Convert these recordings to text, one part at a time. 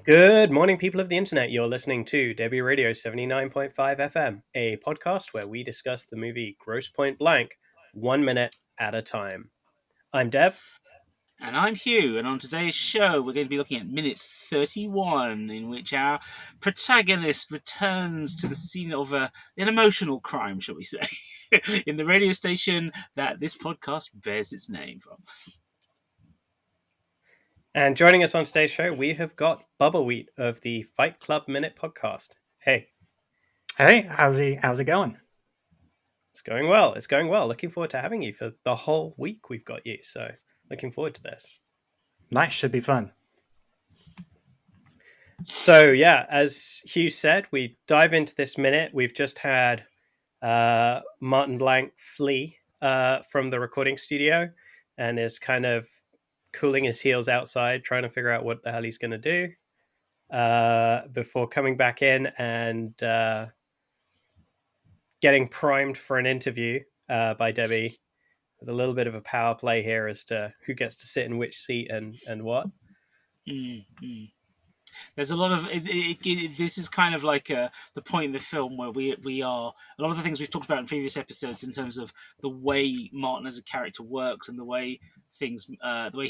Good morning, people of the internet. You're listening to Debi Radio 79.5 FM, a podcast where we discuss the movie Grosse Pointe Blank 1 minute at a time. I'm Dev. And I'm Hugh, and on today's show we're going to be looking at minute 31, in which our protagonist returns to the scene of an emotional crime, shall we say, in the radio station that this podcast bears its name from. And joining us on today's show, we have got Bubbawheat of the Fight Club Minute podcast. Hey. Hey, how's it going? It's going well. It's going well. Looking forward to having you for the whole week we've got you. So looking forward to this. Nice, should be fun. So yeah, as Hugh said, we dive into this minute. We've just had Martin Blank flee from the recording studio and is kind of cooling his heels outside, trying to figure out what the hell he's going to do before coming back in and getting primed for an interview by Debi, with a little bit of a power play here as to who gets to sit in which seat and what. Mm-hmm. There's a lot of this is kind of like the point in the film where we are a lot of the things we've talked about in previous episodes in terms of the way Martin as a character works and the way things the way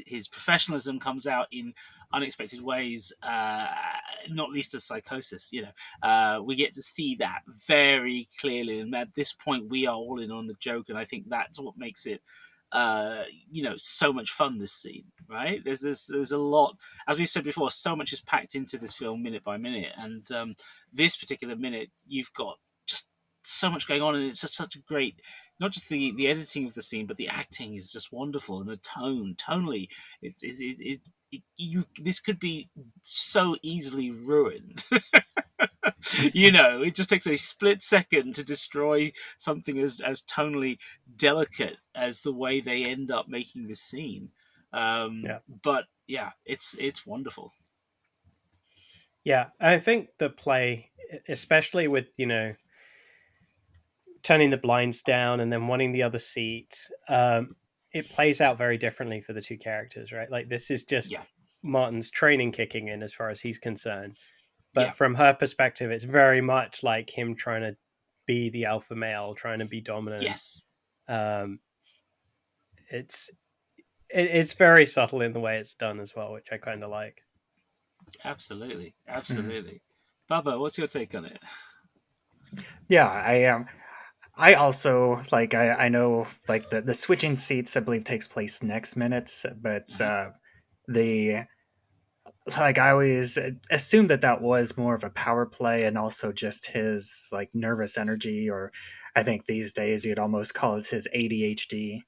his professionalism comes out in unexpected ways, not least as psychosis. We get to see that very clearly, and at this point we are all in on the joke, and I think that's what makes it so much fun, this scene, right? There's a lot, as we said before, so much is packed into this film minute by minute, and this particular minute you've got just so much going on, and it's such a great, not just the editing of the scene, but the acting is just wonderful, and the tonally this could be so easily ruined. It just takes a split second to destroy something as tonally delicate as the way they end up making this scene. But yeah, it's wonderful. Yeah, I think the play, especially with, turning the blinds down and then wanting the other seat, it plays out very differently for the two characters, right? Like, this is just Martin's training kicking in as far as he's concerned. But from her perspective, it's very much like him trying to be the alpha male, trying to be dominant. Yes. It's very subtle in the way it's done as well, which I kind of like. Absolutely. Bubba, what's your take on it? Yeah, I also like. I know like the switching seats, I believe, takes place next minute, but I always assumed that was more of a power play and also just his like nervous energy, or I think these days you'd almost call it his ADHD.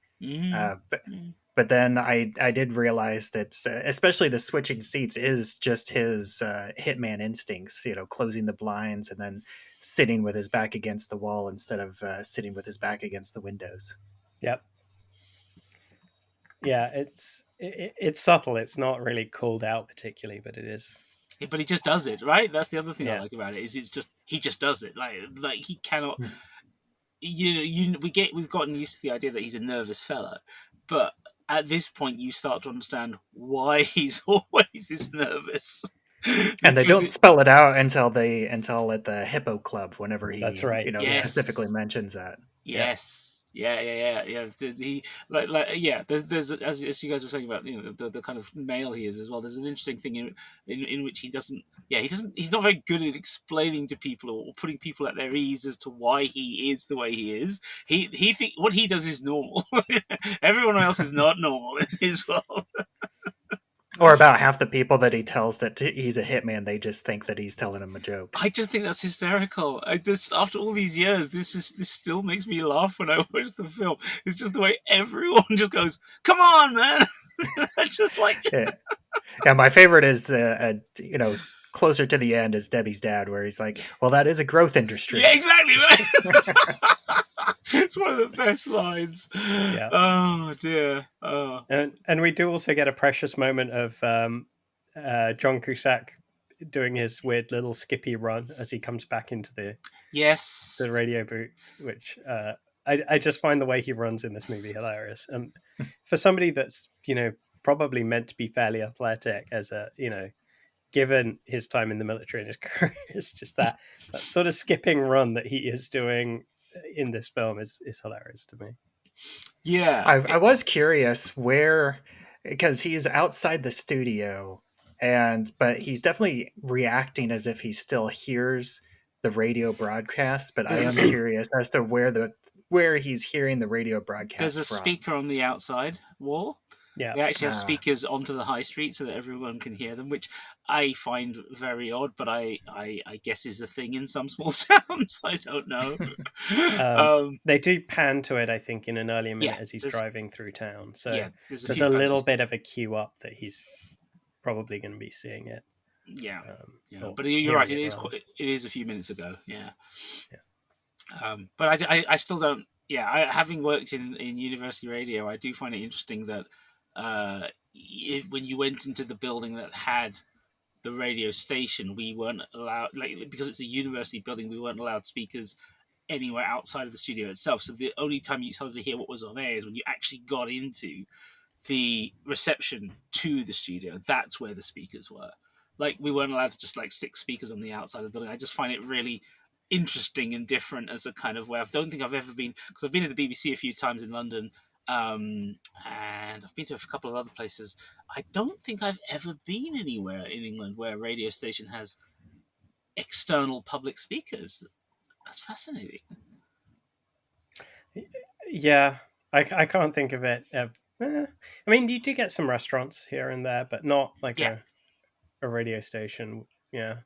But then I did realize that especially the switching seats is just his hitman instincts, closing the blinds and then sitting with his back against the wall instead of sitting with his back against the windows. Yep. Yeah, it's subtle. It's not really called out particularly, but it is. But he just does it, right? That's the other thing I like about it. He just does it. Like he cannot. We've gotten used to the idea that he's a nervous fellow, but at this point you start to understand why he's always this nervous. And they don't spell it out until at the Hippo Club, whenever he specifically mentions that. Yes. Yeah. There's as you guys were saying about the kind of male he is as well. There's an interesting thing in which he's not very good at explaining to people or putting people at their ease as to why he is the way he is. He think what he does is normal. Everyone else is not normal in his world. Or about half the people that he tells that he's a hitman, they just think that he's telling them a joke. I just think that's hysterical. After all these years, this still makes me laugh when I watch the film. It's just the way everyone just goes, "Come on, man!" Just like yeah. My favorite is closer to the end is Debbie's dad, where he's like, "Well, that is a growth industry." Yeah, exactly. Right. It's one of the best lines. Yeah. Oh dear. Oh. And we do also get a precious moment of John Cusack doing his weird little skippy run as he comes back into the radio booth, which I just find the way he runs in this movie hilarious. And for somebody that's probably meant to be fairly athletic as a given his time in the military and his career, it's just that sort of skipping run that he is doing in this film is hilarious to me. Yeah, I was curious where, because he's outside the studio, but he's definitely reacting as if he still hears the radio broadcast. But I am curious as to where he's hearing the radio broadcast. There's a from. speaker on the outside wall. Yeah, they actually have speakers onto the high street so that everyone can hear them, which I find very odd, but I guess is a thing in some small towns. I don't know. They do pan to it, I think, in an earlier minute as he's driving through town. So there's a little bit of a cue up that he's probably going to be seeing it. Yeah, but you're right. It is a few minutes ago. Yeah. But I still don't. Yeah, having worked in university radio, I do find it interesting that when you went into the building that had the radio station, we weren't allowed, because it's a university building, we weren't allowed speakers anywhere outside of the studio itself. So the only time you started to hear what was on air is when you actually got into the reception to the studio. That's where the speakers were. We weren't allowed to just stick speakers on the outside of the building. I just find it really interesting and different as a kind of way. I don't think I've ever been, because I've been at the BBC a few times in London, and I've been to a couple of other places. I don't think I've ever been anywhere in England where a radio station has external public speakers. That's fascinating. Yeah, I can't think of it. I mean, you do get some restaurants here and there, but not a radio station. Yeah,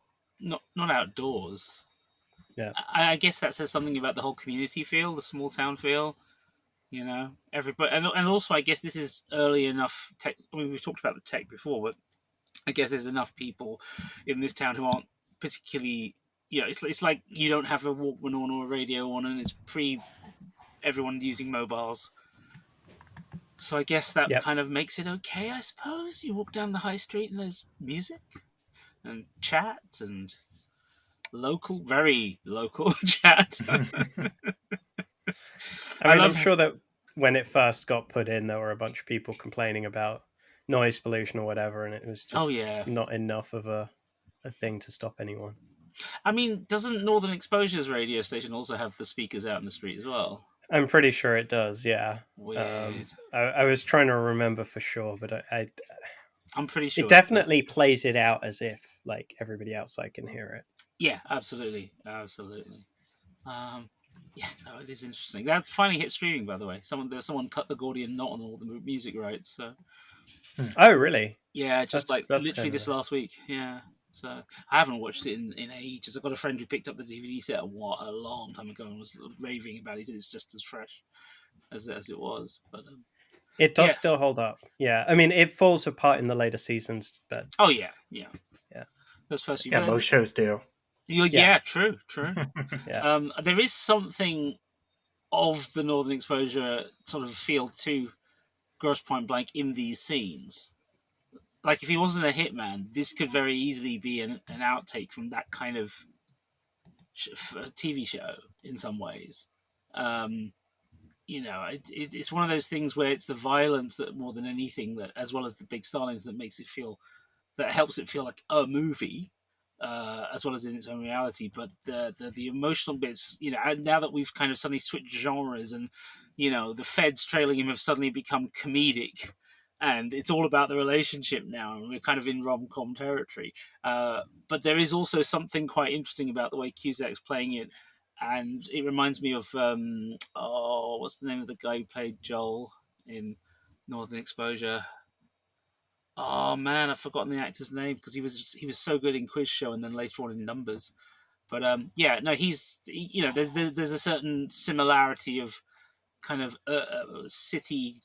not outdoors. Yeah, I guess that says something about the whole community feel, the small town feel. Everybody, and also I guess this is early enough tech. I mean, we've talked about the tech before, but I guess there's enough people in this town who aren't particularly. It's like you don't have a Walkman on or a radio on, and it's everyone using mobiles. So I guess that kind of makes it okay, I suppose. You walk down the high street and there's music and chat and very local chat. I'm sure that when it first got put in, there were a bunch of people complaining about noise pollution or whatever, and it was just not enough of a thing to stop anyone. I mean, doesn't Northern Exposure's radio station also have the speakers out in the street as well? I'm pretty sure it does, yeah. Weird. I was trying to remember for sure, but I'm pretty sure it definitely plays it out as if everybody outside can hear it. Yeah, absolutely. Yeah, no, it is interesting. That finally hit streaming, by the way. Someone cut the Gordian knot on all the music rights. So. Oh, really? Yeah, just literally this last week. Yeah. So I haven't watched it in ages. I've got a friend who picked up the DVD set a long time ago and was raving about it. He said it's just as fresh as it was. But it does still hold up. Yeah, I mean, it falls apart in the later seasons, but yeah. Those first few. Yeah, most shows do. Yeah, true. Yeah. There is something of the Northern Exposure sort of feel to Grosse Point Blank in these scenes. Like, if he wasn't a hitman, this could very easily be an outtake from that kind of TV show in some ways. It's one of those things where it's the violence that more than anything, that as well as the big starlings, that helps it feel like a movie. As well as in its own reality, but the emotional bits, now that we've kind of suddenly switched genres, and the feds trailing him have suddenly become comedic, and it's all about the relationship now, and we're kind of in rom-com territory. But there is also something quite interesting about the way Cusack's playing it, and it reminds me of what's the name of the guy who played Joel in Northern Exposure? Oh man, I've forgotten the actor's name because he was so good in Quiz Show and then later on in Numbers. But there's a certain similarity of kind of city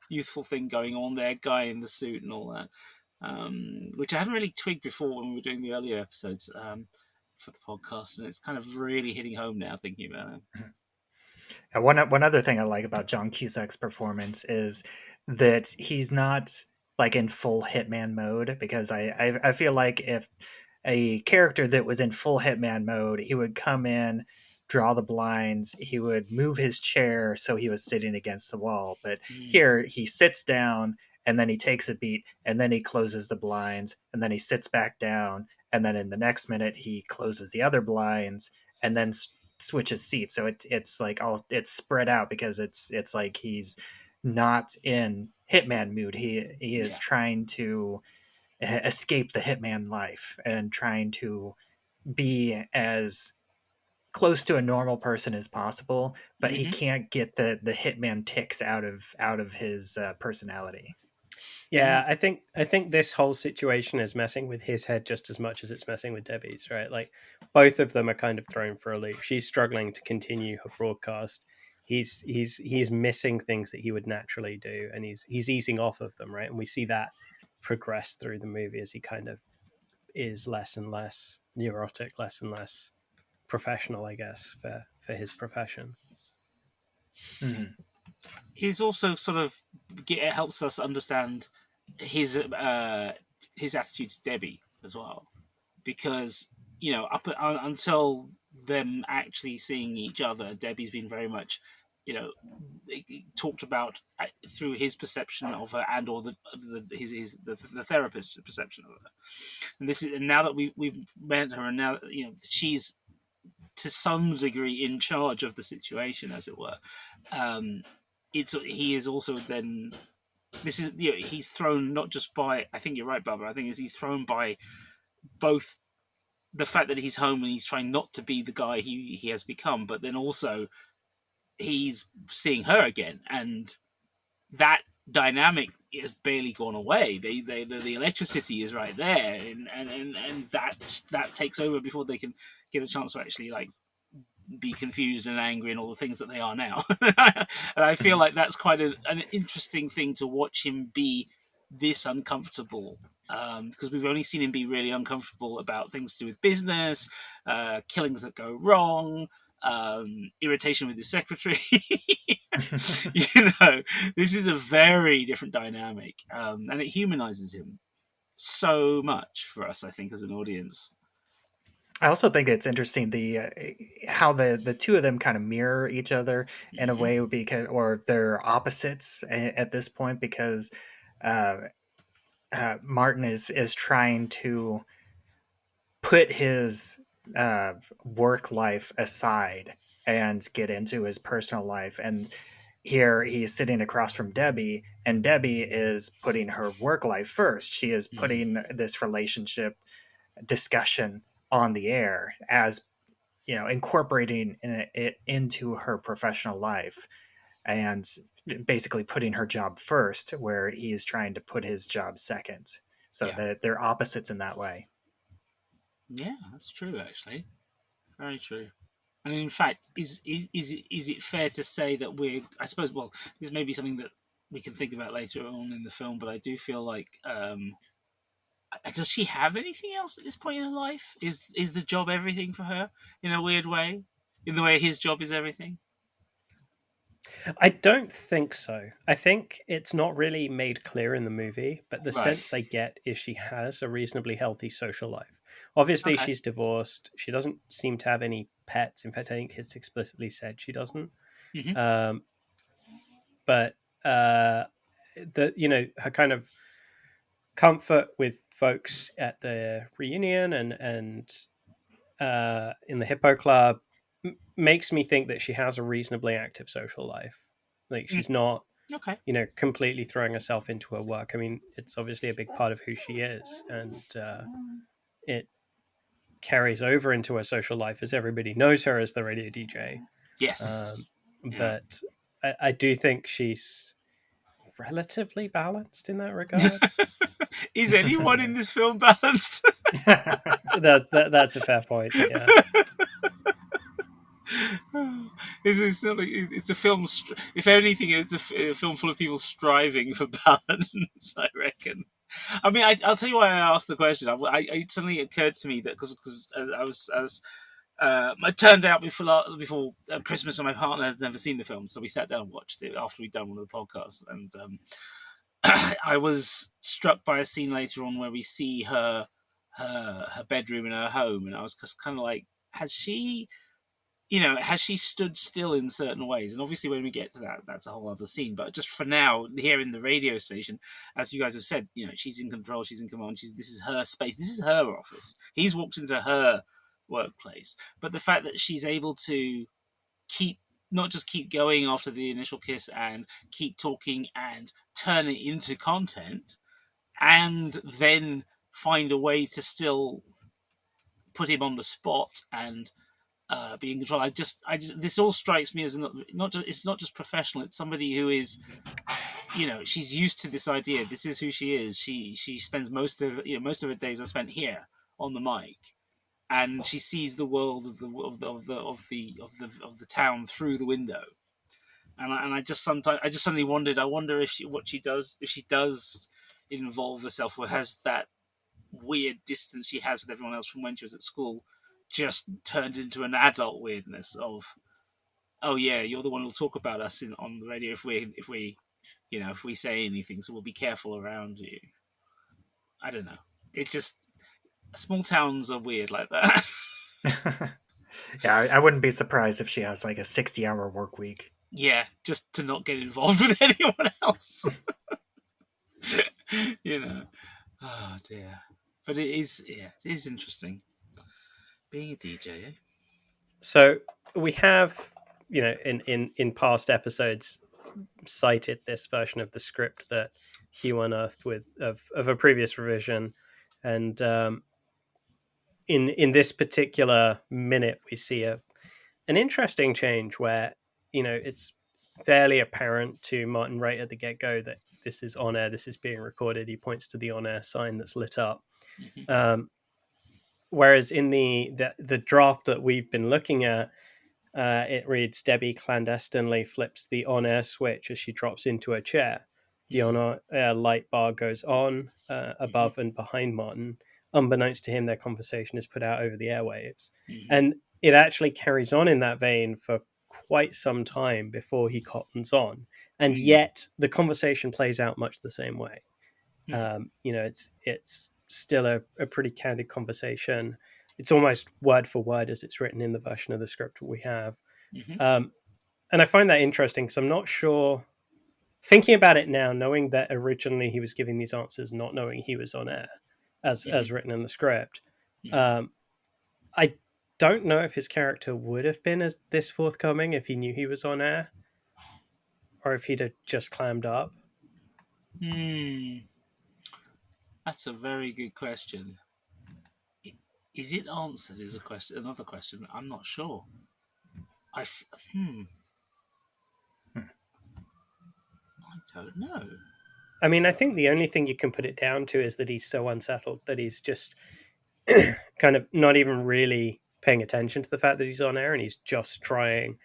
youthful thing going on there, guy in the suit and all that, which I hadn't really twigged before when we were doing the earlier episodes for the podcast, and it's kind of really hitting home now thinking about it. And one other thing I like about John Cusack's performance is that he's not in full hitman mode, because I feel like if a character that was in full hitman mode, he would come in, draw the blinds, he would move his chair so he was sitting against the wall. But here he sits down and then he takes a beat, and then he closes the blinds, and then he sits back down, and then in the next minute he closes the other blinds, and then switches seats. So it's like it's spread out because it's like he's not in hitman mood. He is trying to escape the hitman life and trying to be as close to a normal person as possible, but he can't get the hitman ticks out of his personality. Yeah, I think this whole situation is messing with his head just as much as it's messing with Debi's, right? Like both of them are kind of thrown for a loop. She's struggling to continue her broadcast. He's missing things that he would naturally do, and he's easing off of them, right? And we see that progress through the movie as he kind of is less and less neurotic, less and less professional, I guess, for his profession. Mm-hmm. He's also sort of it helps us understand his attitude to Debi as well, because up until them actually seeing each other, Debi's been very much talked about through his perception of her and or the therapist's perception of her. And now that we've met her, and now she's to some degree in charge of the situation, as it were. He is also then. This is he's thrown not just by. I think you're right, Bubba. I think he's thrown by both the fact that he's home and he's trying not to be the guy he has become, but then also he's seeing her again, and that dynamic has barely gone away. The electricity is right there, and that takes over before they can get a chance to actually be confused and angry and all the things that they are now. And I feel like that's quite an interesting thing to watch him be this uncomfortable, because we've only seen him be really uncomfortable about things to do with business, killings that go wrong, irritation with his secretary. This is a very different dynamic, and it humanizes him so much for us, I think, as an audience. I also think it's interesting how the two of them kind of mirror each other in a way, because or they're opposites at this point, because Martin is trying to put his work life aside and get into his personal life, and here he's sitting across from Debi, and Debi is putting her work life first. She is putting this relationship discussion on the air as incorporating it into her professional life, and basically putting her job first where he is trying to put his job second. So they're opposites in that way. Yeah, that's true, actually. Very true. And in fact, is it fair to say that I suppose, well, this may be something that we can think about later on in the film, but I do feel like does she have anything else at this point in her life? Is the job everything for her in a weird way? In the way his job is everything? I don't think so. I think it's not really made clear in the movie, but the sense I get is she has a reasonably healthy social life. Obviously, she's divorced. She doesn't seem to have any pets. In fact, I think it's explicitly said she doesn't. But her kind of comfort with folks at the reunion and in the Hippo Club makes me think that she has a reasonably active social life. Like she's not, completely throwing herself into her work. I mean, it's obviously a big part of who she is, and it carries over into her social life as everybody knows her as the radio DJ. Yes, but I do think she's relatively balanced in that regard. Is anyone in this film balanced? That's a fair point. Yeah. It's a film. If anything, it's a film full of people striving for balance, I reckon. I mean, I'll tell you why I asked the question. It suddenly occurred to me that because it turned out before Christmas, when my partner has never seen the film, so we sat down and watched it after we'd done one of the podcasts, and I was struck by a scene later on where we see her bedroom in her home, and I was just kind of like, has she? has she stood still in certain ways? And obviously when we get to that, that's a whole other scene. But just for now, here in the radio station, as you guys have said, she's in control, she's in command, this is her space, this is her office. He's walked into her workplace. But the fact that she's able to not just keep going after the initial kiss and keep talking and turn it into content, and then find a way to still put him on the spot and be in control. This all strikes me as it's not just professional. It's somebody who is, she's used to this idea. This is who she is. She spends most of her days are spent here on the mic, and she sees the world of the town through the window. And I just suddenly wondered. I wonder if she does involve herself, or has that weird distance she has with everyone else from when she was at school just turned into an adult weirdness of, oh yeah, you're the one who'll talk about us on the radio if we say anything, so we'll be careful around you. I don't know. It just, small towns are weird like that. Yeah, I wouldn't be surprised if she has like a 60-hour work week. Yeah, just to not get involved with anyone else. Oh dear. But it is interesting being a DJ. Eh? So we have, in past episodes, cited this version of the script that Hugh unearthed of a previous revision, and in this particular minute, we see an interesting change where it's fairly apparent to Martin right at the get-go that this is on air, this is being recorded. He points to the on-air sign that's lit up. Mm-hmm. Whereas in the draft that we've been looking at, it reads, Debbie clandestinely flips the on-air switch as she drops into a chair. The on-air light bar goes on above and behind Martin. Unbeknownst to him, their conversation is put out over the airwaves. Mm-hmm. And it actually carries on in that vein for quite some time before he cottons on. And yet the conversation plays out much the same way. It's still a pretty candid conversation. It's almost word for word as it's written in the version of the script we have. Mm-hmm. And I find that interesting because I'm not sure, thinking about it now, knowing that originally he was giving these answers, not knowing he was on air as written in the script. Mm-hmm. I don't know if his character would have been as this forthcoming if he knew he was on air, or if he'd have just clammed up. That's a very good question. Is it answered? Is another question. I'm not sure. I don't know. I mean, I think the only thing you can put it down to is that he's so unsettled that he's just kind of not even really paying attention to the fact that he's on air, and he's just trying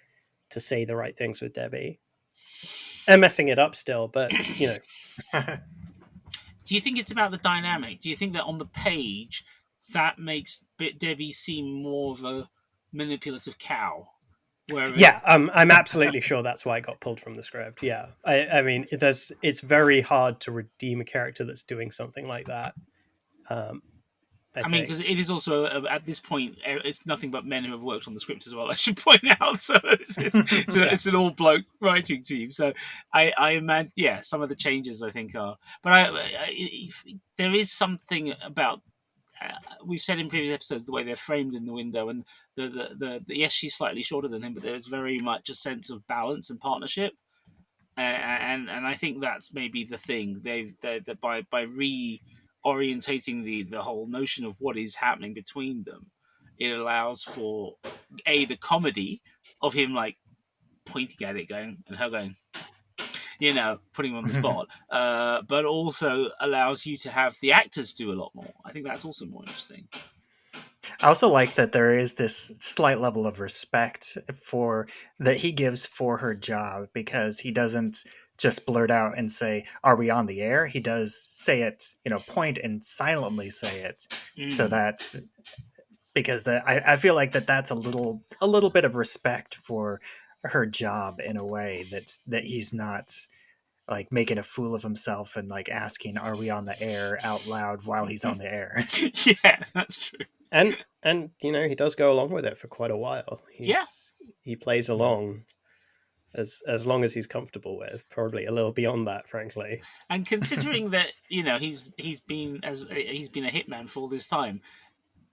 to say the right things with Debbie and messing it up still. But do you think it's about the dynamic? Do you think that on the page that makes Debbie seem more of a manipulative cow? Yeah, I'm absolutely sure that's why it got pulled from the script. Yeah, I mean, it's very hard to redeem a character that's doing something like that. I mean, because it is also at this point, it's nothing but men who have worked on the script as well, I should point out. So it's an all bloke writing team. So I imagine, some of the changes I think are, but there is something about. We've said in previous episodes the way they're framed in the window, and the yes, she's slightly shorter than him, but there's very much a sense of balance and partnership, and I think that's maybe the thing that by reorientating the whole notion of what is happening between them, it allows for the comedy of him like pointing at it, going, and her going, putting him on the spot, but also allows you to have the actors do a lot more. I think that's also more interesting. I also like that there is this slight level of respect that he gives for her job, because he doesn't just blurt out and say, "Are we on the air?" He does say it, point and silently say it. So that's because I feel like that's a little bit of respect for her job in a way that he's not like making a fool of himself and like asking, "Are we on the air?" out loud while he's on the air. Yeah, that's true. And he does go along with it for quite a while. he plays along as long as he's comfortable with. Probably a little beyond that, frankly. And considering that he's been a hitman for all this time,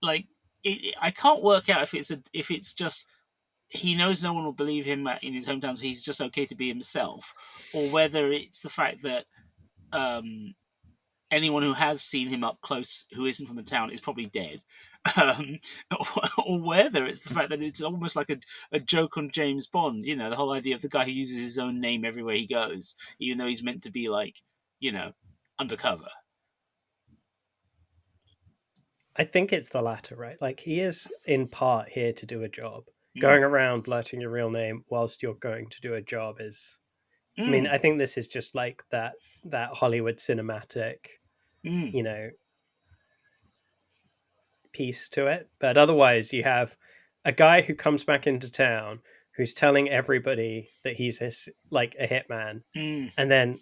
like I can't work out if it's just he knows no one will believe him in his hometown, so he's just okay to be himself, or whether it's the fact that anyone who has seen him up close who isn't from the town is probably dead. Or whether it's the fact that it's almost like a joke on James Bond, the whole idea of the guy who uses his own name everywhere he goes, even though he's meant to be like, undercover. I think it's the latter, right? Like, he is in part here to do a job. Going around blurting your real name whilst you're going to do a job is... I mean, I think this is just like that Hollywood cinematic, piece to it. But otherwise, you have a guy who comes back into town who's telling everybody that he's a hitman, and then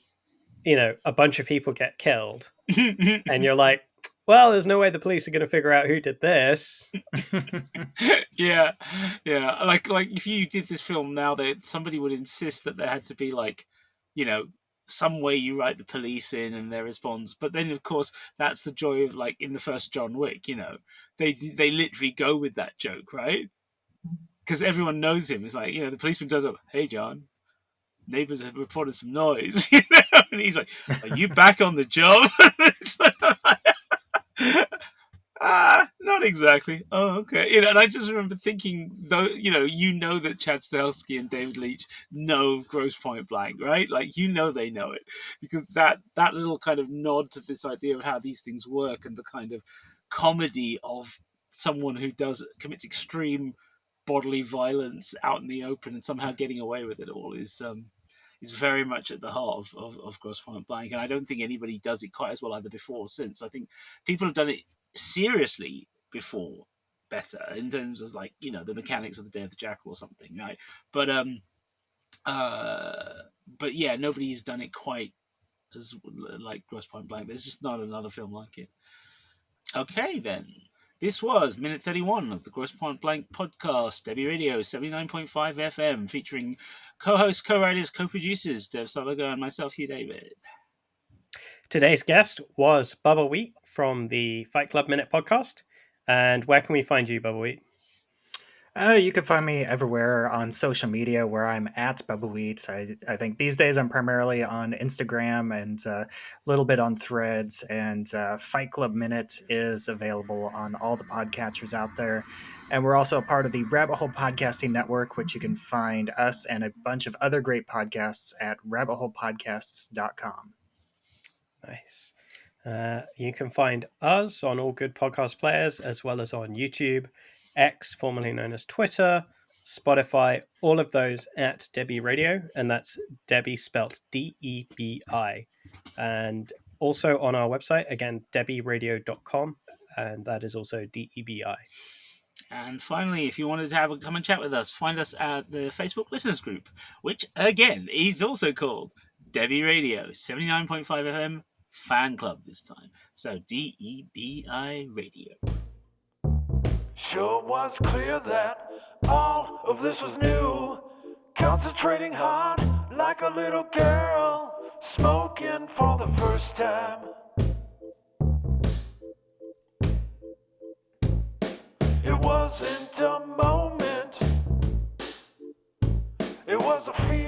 a bunch of people get killed, and you're like, well, there's no way the police are going to figure out who did this. yeah. Like if you did this film now, somebody would insist that there had to be some way you write the police in and their response. But then, of course, that's the joy of in the first John Wick. They literally go with that joke, right? Because everyone knows him. It's like the policeman turns up. Hey, John, neighbors have reported some noise. And he's like, "Are you back on the job?" Not exactly. Oh, okay. And I just remember thinking, though, that Chad Stahelski and David Leitch know Grosse Pointe Blank, right? Like, they know it, because that little kind of nod to this idea of how these things work and the kind of comedy of someone who commits extreme bodily violence out in the open and somehow getting away with it all is very much at the heart of Grosse Pointe Blank. And I don't think anybody does it quite as well either before or since. I think people have done it seriously before better in terms of the mechanics of the Day of the Jackal or something, right? But yeah, nobody's done it quite as like Grosse Pointe Blank. There's just not another film like it. Okay, then. This was minute 31 of the Grosse Pointe Blank podcast, Debi Radio 79.5 FM, featuring co-hosts, co-writers, co-producers, Dev Soligo and myself, Hugh David. Today's guest was Bubbawheat from the Fight Club Minute podcast. And where can we find you, Bubbawheat? You can find me everywhere on social media where I'm at Bubbawheat. I think these days I'm primarily on Instagram and a little bit on Threads. And Fight Club Minute is available on all the podcatchers out there. And we're also a part of the Rabbit Hole Podcasting Network, which you can find us and a bunch of other great podcasts at rabbitholepodcasts.com. Nice. You can find us on all good podcast players, as well as on YouTube, X, formerly known as Twitter, Spotify, all of those at Debi Radio, and that's Debi spelt DEBI. And also on our website, again, debiradio.com, and that is also DEBI. And finally, if you wanted to come and chat with us, find us at the Facebook listeners group, which again is also called Debi Radio 79.5 FM Fan Club this time. So DEBI Radio. Sure was clear that all of this was new. Concentrating hard like a little girl, smoking for the first time. It wasn't a moment, it was a feeling.